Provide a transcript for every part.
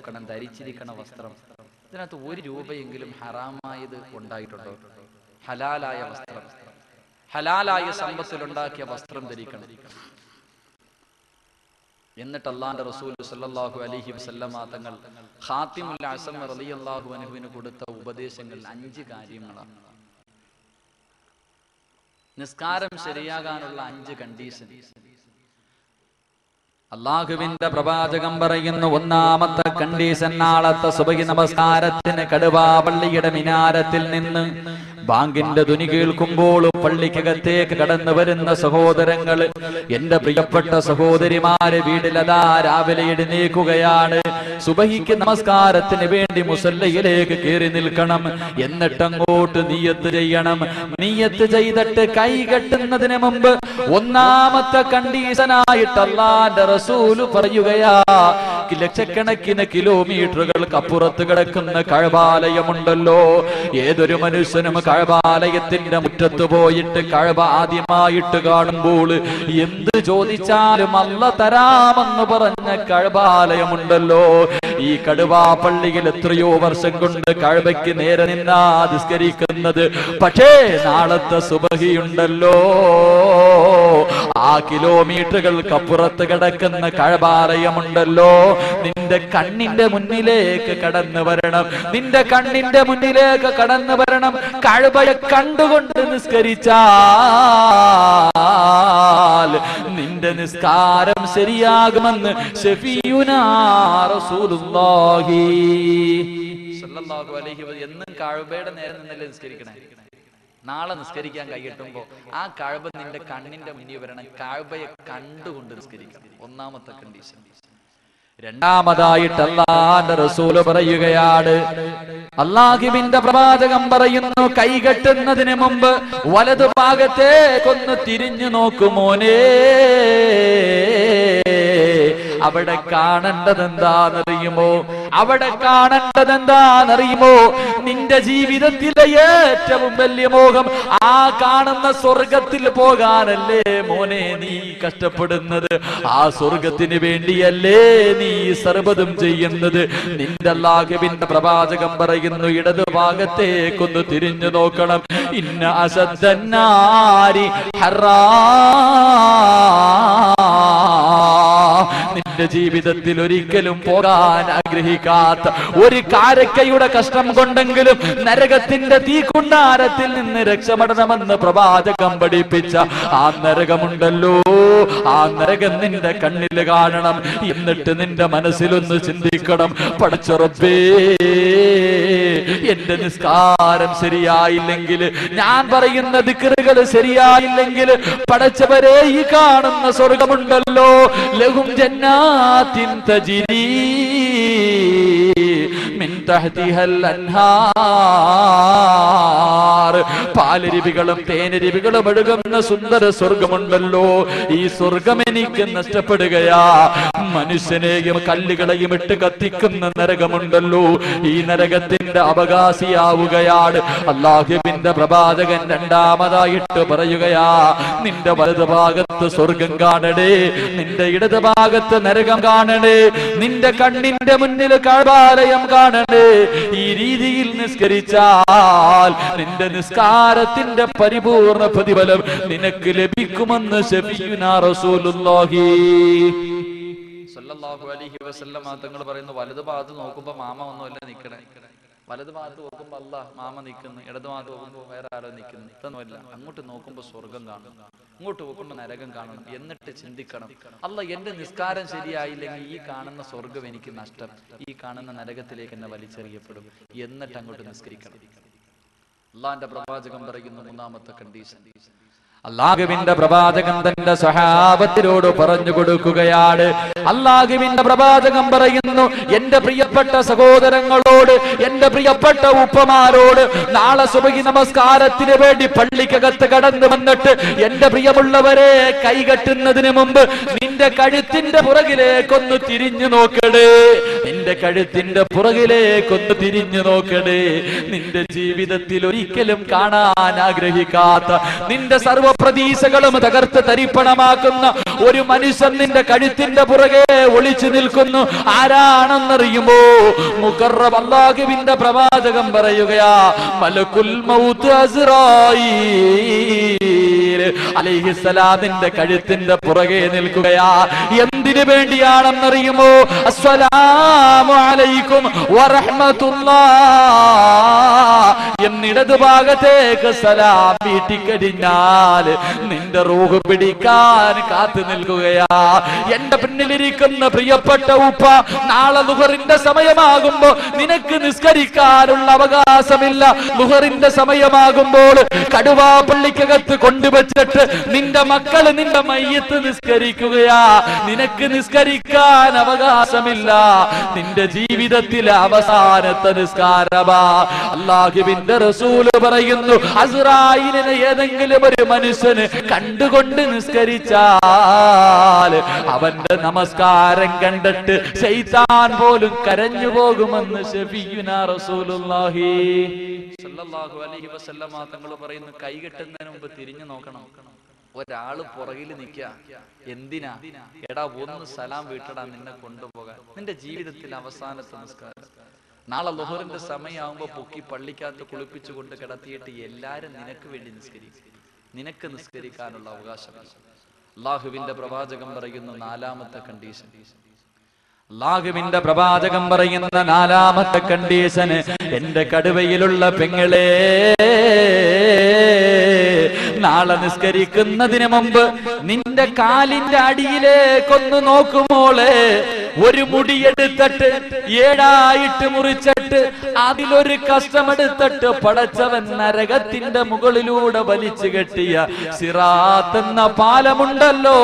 നോക്കണം. ധരിച്ചിരിക്കണ വസ്ത്രം, ഇതിനകത്ത് 1 രൂപയെങ്കിലും ഹറാമായത് ഉണ്ടായിട്ടുണ്ടോ? ഹലാലായ വസ്ത്രം, ഹലാലായ സമ്പത്തിലുണ്ടാക്കിയ വസ്ത്രം ധരിക്കണം. എന്നിട്ട് അല്ലാഹുവിന്റെ റസൂൽ സല്ലല്ലാഹു അലൈഹി വസല്ലമ തങ്ങൾ ഖാതിമുൽ അസം റളിയല്ലാഹു അൻഹുവിന് കൊടുത്ത ഉപദേശങ്ങൾ 5 കാര്യങ്ങളാണ്. നിസ്കാരം ശരിയാകാനുള്ള 5 കണ്ടീഷൻ അല്ലാഹുവിന്റെ പ്രവാചകൻ പറയുന്നു. ഒന്നാമത്തെ കണ്ടീഷൻ, നാളത്തെ സുബഹി നമസ്കാരത്തിന് കടുവാ പള്ളിയുടെ മിനാരത്തിൽ നിന്ന് ബാങ്കിന്റെ ധ്വനി കേൾക്കുമ്പോൾ പള്ളിക്കകത്തേക്ക് കടന്നു വരുന്ന സഹോദരങ്ങൾ, എന്റെ പ്രിയപ്പെട്ട സഹോദരിമാര് വീട്ടിലതാ രാവിലെ എഴുന്നേൽക്കുകയാണ്. സുബഹിക്ക് നമസ്കാരത്തിന് വേണ്ടി മുസല്ലയിലേക്ക് കയറി നിൽക്കണം. എന്നിട്ട് അങ്ങോട്ട് നിയ്യത്ത് ചെയ്യണം. നിയ്യത്ത് ചെയ്തിട്ട് കൈ കെട്ടുന്നതിന് മുമ്പ് ഒന്നാമത്തെ കണ്ടീഷനായിട്ട് അല്ലാഹുവിന്റെ റസൂല് പറയുകയാ, ലക്ഷക്കണക്കിന് കിലോമീറ്ററുകൾക്ക് അപ്പുറത്ത് കിടക്കുന്ന കഅബാലയമുണ്ടല്ലോ. ഏതൊരു മനുഷ്യനും കഅബാലയത്തിന്റെ മുറ്റത്ത് പോയിട്ട് കഅബ ആദ്യമായിട്ട് കാണുമ്പോൾ എന്ത് ചോദിച്ചാലും അല്ലാഹ് തരാമെന്ന് പറഞ്ഞ കഅബാലയമുണ്ടല്ലോ. ഈ കടുവാ പള്ളിയിൽ എത്രയോ വർഷം കൊണ്ട് കഅബയ്ക്ക് നേരെ നിന്നാ നിസ്കരിക്കുന്നത്. പക്ഷേ നാളത്തെ സുബഹിയുണ്ടല്ലോ, ആ കിലോമീറ്ററുകൾക്ക് അപ്പുറത്ത് കിടക്കുന്ന കഅബാലയമുണ്ടല്ലോ, നിന്റെ കണ്ണിന്റെ മുന്നിലേക്ക് കടന്നു വരണം. നിന്റെ കണ്ണിന്റെ മുന്നിലേക്ക് കടന്നു വരണം. കഅബയെ കണ്ടുകൊണ്ട് നിസ്കരിച്ചാൽ നിന്റെ നിസ്കാരം ശരിയാകുമെന്ന് ശഫീഉനാ റസൂലുള്ളാഹി സ്വല്ലല്ലാഹു അലൈഹി വസല്ലം. എന്നും കഅബയുടെ നേരെ നിന്നല്ലേ നിസ്കരിക്കണേ. നാളെ നിസ്കരിക്കാൻ കൈയിട്ടുമ്പോ ആ കഅബ നിന്റെ കണ്ണിന്റെ മുന്നിൽ വരണം. കഅബയെ കണ്ടുകൊണ്ട് നിസ്കരിക്കണം. ഒന്നാമത്തെ കണ്ടീഷൻ. രണ്ടാമതായിട്ട് അല്ലാഹുവിന്റെ റസൂല് പറയുകയാണ്, അല്ലാഹുവിന്റെ പ്രവാചകൻ പറയുന്നു, കൈകെട്ടുന്നതിന് മുമ്പ് വലതു ഭാഗത്തേക്കൊന്ന് തിരിഞ്ഞു നോക്കുമോനേ. അവിടെ കാണേണ്ടത് എന്താണെന്നറിയുമോ? അവിടെ കാണേണ്ടത് എന്താണെന്നറിയുമോ? നിന്റെ ജീവിതത്തിലെ ഏറ്റവും വലിയ മോഹം ആ കാണുന്ന സ്വർഗത്തിൽ പോകാനല്ലേ മോനെ നീ കഷ്ടപ്പെടുന്നത്? ആ സ്വർഗത്തിന് വേണ്ടിയല്ലേ നീ സർവ്വതും ചെയ്യുന്നത്? നിന്റെ അല്ലാഹുവിന്റെ പ്രവാചകൻ പറയുന്നു, ഇടതു ഭാഗത്തേക്കൊന്ന് തിരിഞ്ഞു നോക്കണം. ഇന്ന അസദ്ദന്നാരി ഹറാ. നിന്റെ ജീവിതത്തിൽ ഒരിക്കലും പോകാൻ ആഗ്രഹിക്കാത്ത ഒരു കാരക്കയുടെ കഷ്ടം കൊണ്ടെങ്കിലും നരകത്തിന്റെ തീക്കുണ്ടാരത്തിൽ നിന്ന് രക്ഷപ്പെടണമെന്ന് പ്രവാചകൻ പഠിപ്പിച്ച ആ നരകമുണ്ടല്ലോ, ആ നരകം നിന്റെ കണ്ണിൽ കാണണം. എന്നിട്ട് നിന്റെ മനസ്സിലൊന്ന് ചിന്തിക്കണം, പടച്ച റബ്ബേ, എന്റെ നിസ്കാരം ശരിയായില്ലെങ്കിൽ, ഞാൻ പറയുന്ന ദിക്റുകൾ ശരിയായില്ലെങ്കിൽ, പടച്ചവരെ ഈ കാണുന്ന സ്വർഗമുണ്ടല്ലോ, ലഹും ജന്നാത്തിൻ തജ്രി മിൻ തഹ്തിഹൽ അൻഹാർ, പാലരുവികളും തേനരുവികളും ഒഴുകുന്ന സുന്ദര സ്വർഗമുണ്ടല്ലോ, ഈ സ്വർഗം എനിക്ക് നഷ്ടപ്പെടുകയാ. മനുഷ്യനെയും കല്ലുകളെയും ഇട്ട് കത്തിക്കുന്ന നരകമുണ്ടല്ലോ, ഈ നരകത്തിന്റെ അവകാശിയാവുകയാണ്. അല്ലാഹുവിന്റെ പ്രവാചകൻ രണ്ടാമതായിട്ട് പറയുകയാ, നിന്റെ വലതു ഭാഗത്ത് സ്വർഗം കാണണേ, നിന്റെ ഇടത് ഭാഗത്ത് നരകം കാണണേ, നിന്റെ കണ്ണിന്റെ മുന്നിൽ കഅബാലയം കാണണേ. ഈ രീതിയിൽ നിസ്കരിച്ചാൽ നിന്റെ നിസ്കാരത്തിന്റെ പരിപൂർണ പ്രതിഫലം നിനക്ക് ലഭിക്കുമെന്ന് ശഫീഉനാ റസൂലുള്ളാഹി സ്വല്ലല്ലാഹു അലൈഹി വസല്ലം തങ്ങൾ പറയുന്നു. വലതു ഭാഗത്ത് നോക്കുമ്പോ മാമ ഒന്നുമല്ല നിൽക്കണേ. വലതു ഭാഗത്ത് നോക്കുമ്പോ അല്ലാഹ് മാമ നിൽക്കുന്നു, ഇടതു ഭാഗത്ത് നോക്കുമ്പോ വേറെ ആരോ നിൽക്കുന്നു. ഇതൊന്നുമല്ല. അങ്ങോട്ട് നോക്കുമ്പോ സ്വർഗം കാണും, ഇങ്ങോട്ട് നോക്കുമ്പോ നരകം കാണണം. എന്നിട്ട് ചിന്തിക്കണം, അല്ലാഹ് എന്റെ നിസ്കാരം ശരിയായില്ലെങ്കിൽ ഈ കാണുന്ന സ്വർഗം എനിക്ക് നഷ്ടം, ഈ കാണുന്ന നരകത്തിലേക്ക് എന്നെ വലിച്ചെറിയപ്പെടും. എന്നിട്ട് അങ്ങോട്ട് നിസ്കരിക്കണം. അല്ലാഹുവിന്റെ പ്രവാചകൻ പറയുന്നു, മൂന്നാമത്തെ കണ്ടീഷൻ, അല്ലാഹുവിന്റെ പ്രവാചകൻ തന്റെ സ്വഹാബത്തിനോട് പറഞ്ഞു കൊടുക്കുകയാണ്. അല്ലാഹുവിന്റെ പ്രവാചകൻ പറയുന്നു, എന്റെ പ്രിയപ്പെട്ട സഹോദരങ്ങളോട്, എന്റെ പ്രിയപ്പെട്ട ഉപ്പമാരോട്, നാളെ സുബഹി നമസ്കാരത്തിന് വേണ്ടി പള്ളിക്കകത്ത് കടന്നു വന്നിട്ട് എന്റെ പ്രിയമുള്ളവരെ, കൈകെട്ടുന്നതിന് മുമ്പ് നിന്റെ കഴുത്തിന്റെ പുറകിലേക്കൊന്ന് തിരിഞ്ഞു നോക്കണേ. നിന്റെ കഴുത്തിന്റെ പുറകിലേക്കൊന്ന് തിരിഞ്ഞു നോക്കണേ. നിന്റെ ജീവിതത്തിൽ ഒരിക്കലും കാണാൻ ആഗ്രഹിക്കാത്ത, നിന്റെ സർവ സർവപ്രതീക്ഷകളും തകർത്ത് തരിപ്പണമാക്കുന്ന ഒരു മനുഷ്യൻ നിന്റെ കഴുത്തിന്റെ പുറകെ ഒളിച്ചു നിൽക്കുന്നു. ആരാണെന്നറിയുമോ? മുഖറബ് അല്ലാഹുവിന്റെ പ്രവാചകം പറയുകയാ, മലക്കുൽ മൗത്ത് അസ്റായീൽ അലൈഹിസ്സലാമിന്റെ കഴുത്തിന്റെ പുറകെ നിൽക്കുകയാ. എന്തിനു വേണ്ടിയാണെന്നറിയുമോ? അസ്സലാമു അലൈക്കും വറഹ്മത്തുള്ളാഹ് എന്നിടത് ഭാഗത്തേക്ക് സലാം വീട്ടിക്കഴിഞ്ഞാൽ നിന്റെ റൂഹ് പിടിക്കാൻ കാത്തു നിൽക്കുകയാ. എന്റെ പിന്നിലിരിക്കുന്ന പ്രിയപ്പെട്ട ഉപ്പ, നാളെ ളുഹറിന്റെ സമയമാകുമ്പോ നിനക്ക് നിസ്കരിക്കാനുള്ള അവകാശമില്ല. ളുഹറിന്റെ സമയമാകുമ്പോൾ കടുവാ പള്ളിക്കകത്ത് കൊണ്ടുവച്ചിട്ട് നിന്റെ മക്കള് നിന്റെ മയ്യത്ത് നിസ്കരിക്കുകയാ. നിനക്ക് നിസ്കരിക്കാൻ അവകാശമില്ല. നിന്റെ ജീവിതത്തിലെ അവസാനത്തെ നിസ്കാരമാ. അല്ലാഹുവിന്റെ റസൂല് പറയുന്നു, അസ്റായീലിനെ ഏതെങ്കിലും ഒരു മനുഷ്യന് കണ്ടുകൊണ്ട് നിസ്കരിച്ചാൽ അവന്റെ നമസ്കാരം കണ്ടിട്ട് ശൈത്താൻ പോലും കരഞ്ഞു പോകുമെന്ന് ശഫീഉനാ റസൂലുള്ളാഹി സ്വല്ലല്ലാഹു അലൈഹി വസല്ലമ തങ്ങൾ പറയുന്നു. കൈകെട്ടുന്നതിന് മുമ്പ് തിരിഞ്ഞു നോക്കണം. ഒരാള് പുറകിൽ നിൽക്കുക. എന്തിനാ? എടാ ഒന്ന് സലാം വീട്ടടാ, നിന്നെ കൊണ്ടുപോകാൻ. നിന്റെ ജീവിതത്തിൽ അവസാനത്തെ നിസ്കാരം. നാളെ ളുഹറിന്റെ സമയമാകുമ്പോ പൊക്കി പള്ളിക്കകത്ത് കുളിപ്പിച്ചു കൊണ്ട് കിടത്തിയിട്ട് എല്ലാരും നിനക്ക് വേണ്ടി നിസ്കരിക്കും. നിനക്ക് നിസ്കരിക്കാനുള്ള അവകാശമില്ല. അല്ലാഹുവിന്റെ പ്രവാചകൻ പറയുന്നു നാലാമത്തെ കണ്ടീഷൻ. അല്ലാഹുവിന്റെ പ്രവാചകൻ പറയുന്ന നാലാമത്തെ കണ്ടീഷൻ, എന്റെ കടുവയിലുള്ള പെങ്ങളെ, നാളെ നിസ്കരിക്കുന്നതിന് മുമ്പ് നിന്റെ കാലിന്റെ അടിയിലേക്കൊന്ന് നോക്കുമോളെ. ഒരു മുടിയെടുത്തിട്ട് 7 മുറിച്ചിട്ട് അതിലൊരു കഷ്ടമെടുത്തിട്ട് പടച്ചവൻ നരകത്തിന്റെ മുകളിലൂടെ വലിച്ചു കെട്ടിയ സിറാത്ത് എന്ന പാലമുണ്ടല്ലോ,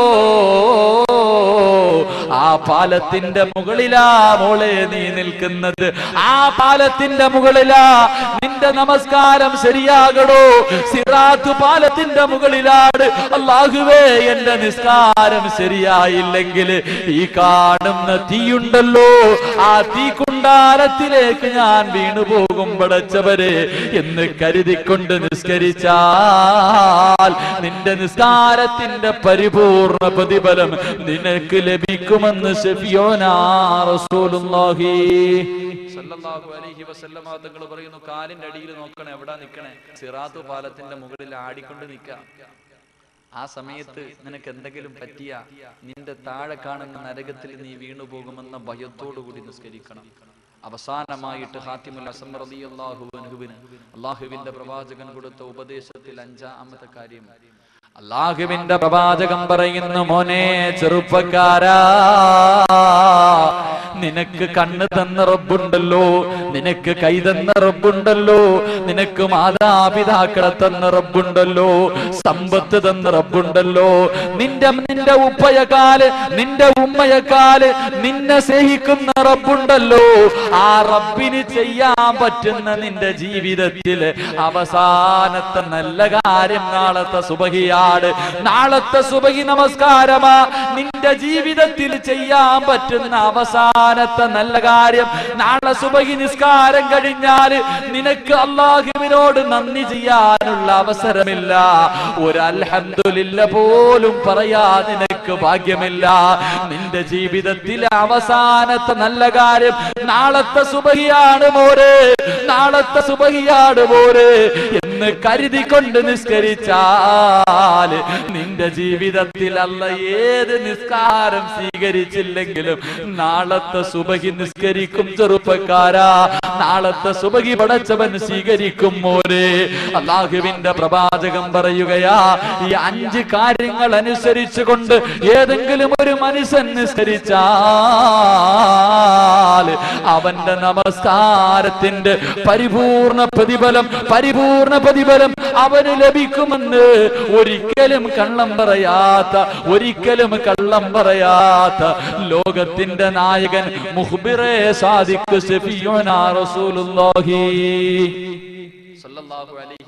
ആ പാലത്തിന്റെ മുകളിലാ മോളെ നീ നിൽക്കുന്നത്. ആ പാലത്തിന്റെ മുകളിലാ നിന്റെ നമസ്കാരം ശരിയാകണോ? സിറാത്ത് പാലത്തിന്റെ മുകളിലാണ്. അല്ലാഹുവേ, എന്റെ നിസ്കാരം ശരിയായില്ലെങ്കിൽ ഈ കാണുന്ന തീയുണ്ടല്ലോ, ആ തീക്കുണ്ടാരത്തിലേക്ക് ഞാൻ വീണുപോകും പടച്ചവരെ എന്ന് കരുതിക്കൊണ്ട് നിസ്കരിച്ചാൽ നിന്റെ നിസ്കാരത്തിന്റെ പരിപൂർണ പ്രതിഫലം നിനക്ക് ലഭിക്കുമെന്ന് ശഫീഉനാ റസൂലുള്ളാഹി സ്വല്ലല്ലാഹു അലൈഹി വസല്ലമ തങ്ങൾ പറയുന്നു. കാലിന്റെ അടിയിൽ നോക്കണേ, എവിടാ നിൽക്കണേ? സിറാത്ത് പാലത്തിന്റെ മുകളിൽ ആടിക്കൊണ്ട് നിൽക്കുക. ആ സമയത്ത് നിനക്ക് എന്തെങ്കിലും പറ്റിയ നിന്റെ താഴെ കാണുന്ന നരകത്തിൽ നീ വീണുപോകുമെന്ന ഭയത്തോടുകൂടി നിസ്കരിക്കണം. അവസാനമായിട്ട് ഹാത്തിമുൽ ഹസൻ റളിയല്ലാഹു അൻഹുവിന് അല്ലാഹുവിന്റെ പ്രവാചകൻ കൊടുത്ത ഉപദേശത്തിൽ 5-ാമത്തെ കാര്യം, അല്ലാഹുവിന്റെ പ്രവാചകൻ പറയുന്നു, മോനെ ചെറുപ്പക്കാരാ, നിനക്ക് കണ്ണ് തന്ന റബ്ബുണ്ടല്ലോ, നിനക്ക് കൈ തന്ന റബ്ബുണ്ടല്ലോ, നിനക്ക് മാതാപിതാക്കളെ തന്ന റബ്ബുണ്ടല്ലോ, സമ്പത്ത് തന്ന റബ്ബുണ്ടല്ലോ, നിന്റെ ഉപ്പയെക്കാല് നിന്റെ ഉമ്മയെക്കാല് നിന്നെ സ്നേഹിക്കുന്ന റബ്ബുണ്ടല്ലോ. ആ റബ്ബിന് ചെയ്യാൻ പറ്റുന്ന നിന്റെ ജീവിതത്തില് അവസാനത്തെ നല്ല കാര്യം നാളത്തെ സുബഹിയാണ്. നാളത്തെ സുബഹി നമസ്കാരമാ. നിന്റെ ജീവിതത്തിൽ ചെയ്യാൻ പറ്റുന്ന അവസാനത്തെ നല്ല കാര്യം. നാളെ സുബഹി നിസ്കാരം കഴിഞ്ഞാല് നിനക്ക് അല്ലാഹുവിനോട് നന്ദി ചെയ്യാനുള്ള അവസരമില്ല. ഒരു അൽഹംദുലില്ല പോലും പറയാ നിനക്ക് ഭാഗ്യമില്ല. നിന്റെ ജീവിതത്തിലെ അവസാനത്തെ നല്ല കാര്യം നാളത്തെ സുബഹിയാണ് മോരെ, നാളത്തെ സുബഹിയാണ് മോരെ എന്ന് കരുതിക്കൊണ്ട് നിസ്കരിച്ചാൽ നിന്റെ ജീവിതത്തിൽ അല്ല ഏത് നിസ്കാരം സ്വീകരിച്ചില്ലെങ്കിലും നാളത്തെ സുബഹി നിസ്കരിക്കും ചെറുപ്പക്കാരാ. നാളത്തെ സുബഹി പടച്ചവൻ സ്വീകരിക്കും മോരെ. അല്ലാഹുവിന്റെ പ്രവാചകൻ പറയുകയാ, ഈ 5 കാര്യങ്ങൾ അനുസരിച്ചുകൊണ്ട് ഏതെങ്കിലും ഒരു മനുഷ്യൻ നിസ്കരിച്ചാൽ അവന്റെ നമസ്കാരത്തിന്റെ പരിപൂർണ പ്രതിഫലം അവന് ലഭിക്കുമെന്ന് ഒരിക്കലും കള്ളം പറയാത്ത ലോകത്തിന്റെ നായകൻ മുഖ്ബിറെ സാദിഖ് ശഫീഉനാ റസൂലുള്ളാഹി സ്വല്ലല്ലാഹു അലൈഹി